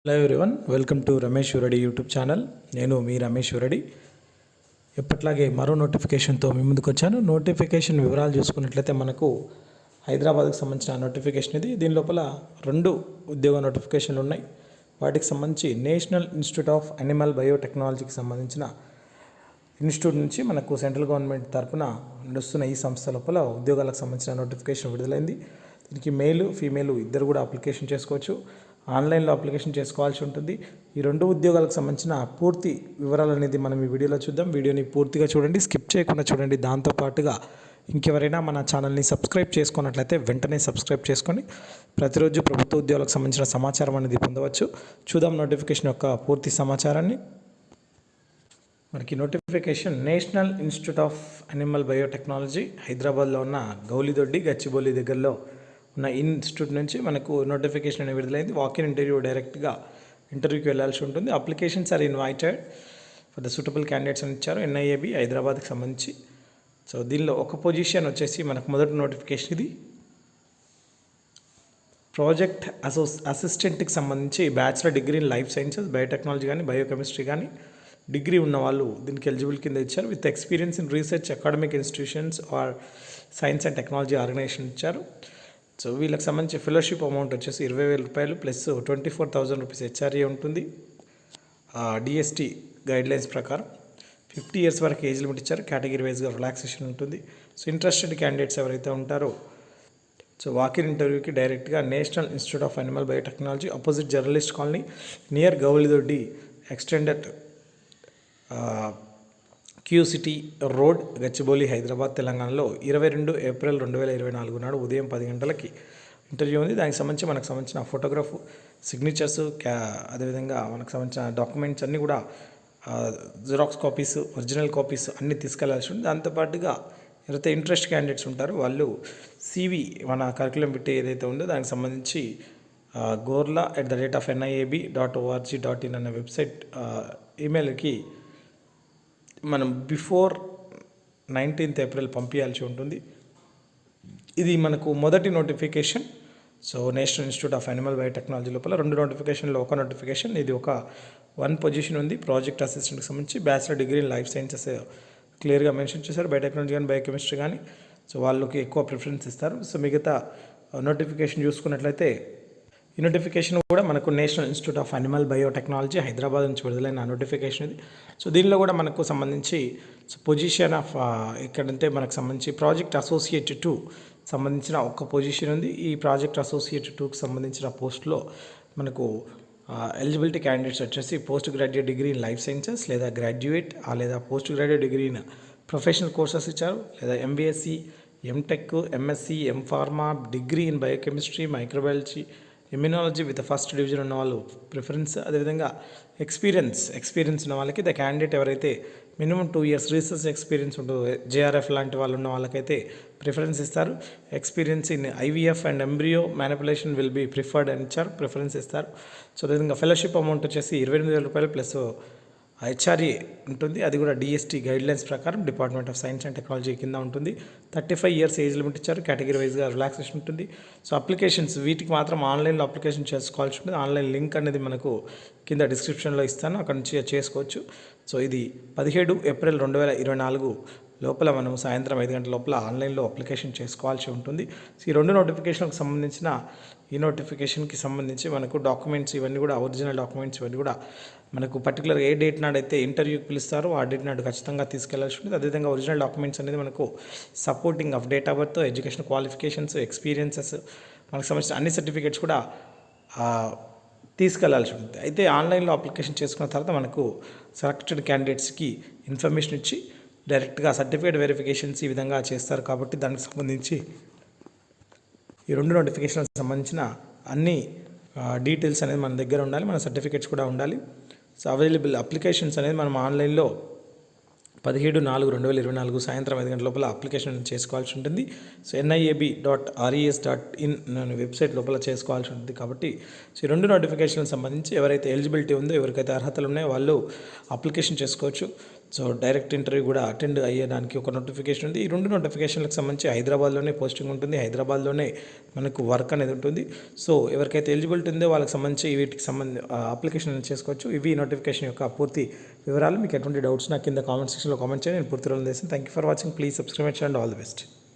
Hello everyone, welcome to Ramesh Reddy YouTube channel. నేను మీ రమేష్ రెడ్డి. ఎప్పట్లాగే మరో నోటిఫికేషన్తో మీ ముందుకు వచ్చాను. నోటిఫికేషన్ వివరాలు చూసుకున్నట్లయితే మనకు హైదరాబాద్కి సంబంధించిన నోటిఫికేషన్ ఇది. దీని లోపల 2 ఉద్యోగ నోటిఫికేషన్లు ఉన్నాయి. వాటికి సంబంధించి నేషనల్ ఇన్స్టిట్యూట్ ఆఫ్ అనిమల్ బయోటెక్నాలజీకి సంబంధించిన ఇన్స్టిట్యూట్ నుంచి మనకు సెంట్రల్ గవర్నమెంట్ తరఫున నడుస్తున్న ఈ సంస్థ లోపల ఉద్యోగాలకు సంబంధించిన నోటిఫికేషన్ విడుదలైంది. దీనికి మేలు ఫీమేలు ఇద్దరు కూడా అప్లికేషన్ చేసుకోవచ్చు. ఆన్లైన్లో అప్లికేషన్ చేసుకోవాల్సి ఉంటుంది. ఈ 2 ఉద్యోగాలకు సంబంధించిన పూర్తి వివరాలు అనేది మనం ఈ వీడియోలో చూద్దాం. వీడియోని పూర్తిగా చూడండి, స్కిప్ చేయకుండా చూడండి. దాంతోపాటుగా ఇంకెవరైనా మన ఛానల్ని సబ్స్క్రైబ్ చేసుకున్నట్లయితే వెంటనే సబ్స్క్రైబ్ చేసుకొని ప్రతిరోజు ప్రభుత్వ ఉద్యోగాలకు సంబంధించిన సమాచారం అనేది పొందవచ్చు. చూద్దాం నోటిఫికేషన్ యొక్క పూర్తి సమాచారాన్ని. మనకి notification national institute of animal biotechnology హైదరాబాద్లో ఉన్న గౌలిదొడ్డి గచ్చిబౌలి దగ్గరలో ఉన్న ఇన్స్టిట్యూట్ నుంచి మనకు నోటిఫికేషన్ అనేది విడుదలైంది. వాకిన్ ఇంటర్వ్యూ డైరెక్ట్గా ఇంటర్వ్యూకి వెళ్ళాల్సి ఉంటుంది. Applications are invited for the suitable candidates అని ఇచ్చారు. ఎన్ఐఏబి హైదరాబాద్కి సంబంధించి. సో దీనిలో ఒక పొజిషన్ వచ్చేసి మనకు మొదటి నోటిఫికేషన్ ఇది. ప్రాజెక్ట్ అసిస్టెంట్కి సంబంధించి bachelor degree in life sciences, biotechnology కానీ బయోకెమిస్ట్రీ కానీ డిగ్రీ ఉన్న వాళ్ళు దీనికి ఎలిజిబుల్ కింద ఇచ్చారు. With experience in research academic institutions or science and technology organisation ఇచ్చారు. సో వీళ్ళకి సంబంధించి ఫెలోషిప్ అమౌంట్ వచ్చేసి 20,000 రూపాయలు ప్లస్ 24,000 రూపీస్ హెచ్ఆర్ఏ ఉంటుంది. డిఎస్టీ గైడ్లైన్స్ ప్రకారం 50 ఇయర్స్ వరకు ఏజ్ లిమిట్ ఇచ్చారు. కేటగిరీ వైజ్గా రిలాక్సేషన్ ఉంటుంది. సో ఇంట్రెస్టెడ్ క్యాండిడేట్స్ ఎవరైతే ఉంటారో సో వాకిన్ ఇంటర్వ్యూకి డైరెక్ట్గా national institute of animal biotechnology opposite journalist colony near Gowlidoddi extended Q city road, Gachibowli, Hyderabad, తెలంగాణలో 22 ఏప్రిల్ 2024 నాడు ఉదయం 10 గంటలకి ఇంటర్వ్యూ ఉంది. దానికి సంబంధించి మనకు సంబంధించిన ఫోటోగ్రాఫ్, సిగ్నేచర్స్, అదేవిధంగా మనకు సంబంధించిన డాక్యుమెంట్స్ అన్నీ కూడా జిరాక్స్ కాపీస్, ఒరిజినల్ కాపీస్ అన్నీ తీసుకెళ్లాల్సి ఉంది. దాంతోపాటుగా ఎవరైతే ఇంట్రెస్ట్ క్యాండిడేట్స్ ఉంటారో వాళ్ళు సివి మన కరికులం బిట్ ఏదైతే ఉందో దానికి సంబంధించి gorla@NIAB.org.in అనే వెబ్సైట్ ఈమెయిల్కి మనం బిఫోర్ 19th ఏప్రిల్ పంపించాల్సి ఉంటుంది. ఇది మనకు మొదటి notification. So national institute of animal biotechnology లోపల 2 నోటిఫికేషన్లో ఒక నోటిఫికేషన్. ఇది ఒక 1 పొజిషన్ ఉంది. ప్రాజెక్ట్ అసిస్టెంట్కి సంబంధించి bachelor degree in life sciences క్లియర్గా మెన్షన్ చేశారు. బయోటెక్నాలజీ కానీ బయోకెమిస్ట్రీ కానీ సో వాళ్ళకి ఎక్కువ ప్రిఫరెన్స్ ఇస్తారు. సో మిగతా నోటిఫికేషన్ చూసుకున్నట్లయితే ఈ నోటిఫికేషన్ కూడా మనకు national institute of animal biotechnology Hyderabad నుంచి విడుదలైన నోటిఫికేషన్ ఇది. సో దీనిలో కూడా మనకు సంబంధించి పొజిషన్ ఆఫ్ ఇక్కడంటే మనకు సంబంధించి ప్రాజెక్ట్ అసోసియేట్ 2 సంబంధించిన ఒక పొజిషన్ ఉంది. ఈ ప్రాజెక్ట్ అసోసియేట్ 2కి సంబంధించిన పోస్ట్లో మనకు ఎలిజిబిలిటీ క్యాండిడేట్స్ వచ్చేసి post graduate degree in life sciences లేదా గ్రాడ్యుయేట్ లేదా post graduate degree in professional courses ఇచ్చారు. లేదా MBSc, MTech, MSc, MPharma, degree in biochemistry, microbiology, immunology with first division ఉన్న వాళ్ళు ప్రిఫరెన్స్. అదేవిధంగా ఎక్స్పీరియన్స్ ఉన్న వాళ్ళకి ద క్యాండిడేట్ ఎవరైతే మినిమం 2 ఇయర్స్ రీసెర్చ్ ఎక్స్పీరియన్స్ ఉంటుందో జేఆర్ఎఫ్ లాంటి వాళ్ళు ఉన్న వాళ్ళకైతే ప్రిఫరెన్స్ ఇస్తారు. Experience in IVF and embryo manipulation will be preferred అని ఇచ్చారు, ప్రిఫరెన్స్ ఇస్తారు. సో అదేవిధంగా ఫెలోషిప్ అమౌంట్ వచ్చేసి 28,000 రూపాయలు ప్లస్ హెచ్ఆర్ఏ ఉంటుంది. అది కూడా డిఎస్టీ గైడ్లైన్స్ ప్రకారం department of science and technology కింద ఉంటుంది. 35 ఇయర్స్ ఏజ్ లిమిట్ ఇచ్చారు. కేటగిరీ వైజ్గా రిలాక్సేషన్ ఉంటుంది. సో అప్లికేషన్స్ వీటికి మాత్రం ఆన్లైన్లో అప్లికేషన్ చేసుకోవాల్సి ఉంటుంది. ఆన్లైన్ లింక్ అనేది మనకు కింద డిస్క్రిప్షన్లో ఇస్తాను, అక్కడ నుంచి చేసుకోవచ్చు. సో ఇది 17 ఏప్రిల్ 2024 లోపల మనం సాయంత్రం 5 గంటల లోపల ఆన్లైన్లో అప్లికేషన్ చేసుకోవాల్సి ఉంటుంది. సో ఈ 2 నోటిఫికేషన్కి సంబంధించిన ఈ నోటిఫికేషన్కి సంబంధించి మనకు డాక్యుమెంట్స్ ఇవన్నీ కూడా ఒరిజినల్ డాక్యుమెంట్స్ ఇవన్నీ కూడా మనకు పర్టికులర్ ఏ డేట్ నాడైతే ఇంటర్వ్యూకి పిలుస్తారో ఆ డేట్ నాడు ఖచ్చితంగా తీసుకెళ్లాల్సి ఉంటుంది. అదేవిధంగా ఒరిజినల్ డాక్యుమెంట్స్ అనేది మనకు supporting of date of birth, education qualifications, experiences, మనకు సంబంధించిన అన్ని సర్టిఫికేట్స్ కూడా తీసుకెళ్లాల్సి ఉంటుంది. అయితే ఆన్లైన్లో అప్లికేషన్ చేసుకున్న తర్వాత మనకు సెలెక్టెడ్ క్యాండిడేట్స్కి ఇన్ఫర్మేషన్ ఇచ్చి డైరెక్ట్గా సర్టిఫికేట్ వెరిఫికేషన్స్ ఈ విధంగా చేస్తారు. కాబట్టి దానికి సంబంధించి ఈ 2 నోటిఫికేషన్కి సంబంధించిన అన్ని డీటెయిల్స్ అనేది మన దగ్గర ఉండాలి, మన సర్టిఫికేట్స్ కూడా ఉండాలి. సో అవైలబుల్ అప్లికేషన్స్ అనేది మనం ఆన్లైన్లో 17/4/2024 సాయంత్రం 5 గంటల లోపల అప్లికేషన్ చేసుకోవాల్సి ఉంటుంది. సో NIAB.res.in అనే వెబ్సైట్ లోపల చేసుకోవాల్సి ఉంటుంది. కాబట్టి సో ఈ 2 నోటిఫికేషన్లకు సంబంధించి ఎవరైతే ఎలిజిబిలిటీ ఉందో, ఎవరికైతే అర్హతలు ఉన్నాయో వాళ్ళు అప్లికేషన్ చేసుకోవచ్చు. సో డైరెక్ట్ ఇంటర్వ్యూ కూడా అటెండ్ అయ్యేదానికి ఒక నోటిఫికేషన్ ఉంది. ఈ 2 నోటిఫికేషన్లకు సంబంధించి హైదరాబాద్లోనే పోస్టింగ్ ఉంటుంది, హైదరాబాద్లోనే మనకు వర్క్ అనేది ఉంటుంది. సో ఎవరికైతే ఎలిజిబిలిటీ ఉందో వాళ్ళకి సంబంధించి వీటికి అప్లికేషన్ చేసుకోవచ్చు. ఇవి నోటిఫికేషన్ యొక్క పూర్తి వివరాలు. మీకు ఎటువంటి డౌట్స్ నాకు కింద కామెంట్ సెక్షన్లో కామెంట్ చేయండి, నేను పూర్తి రోజులు చేస్తాను. Thank you for watching. Please subscribe and all the best.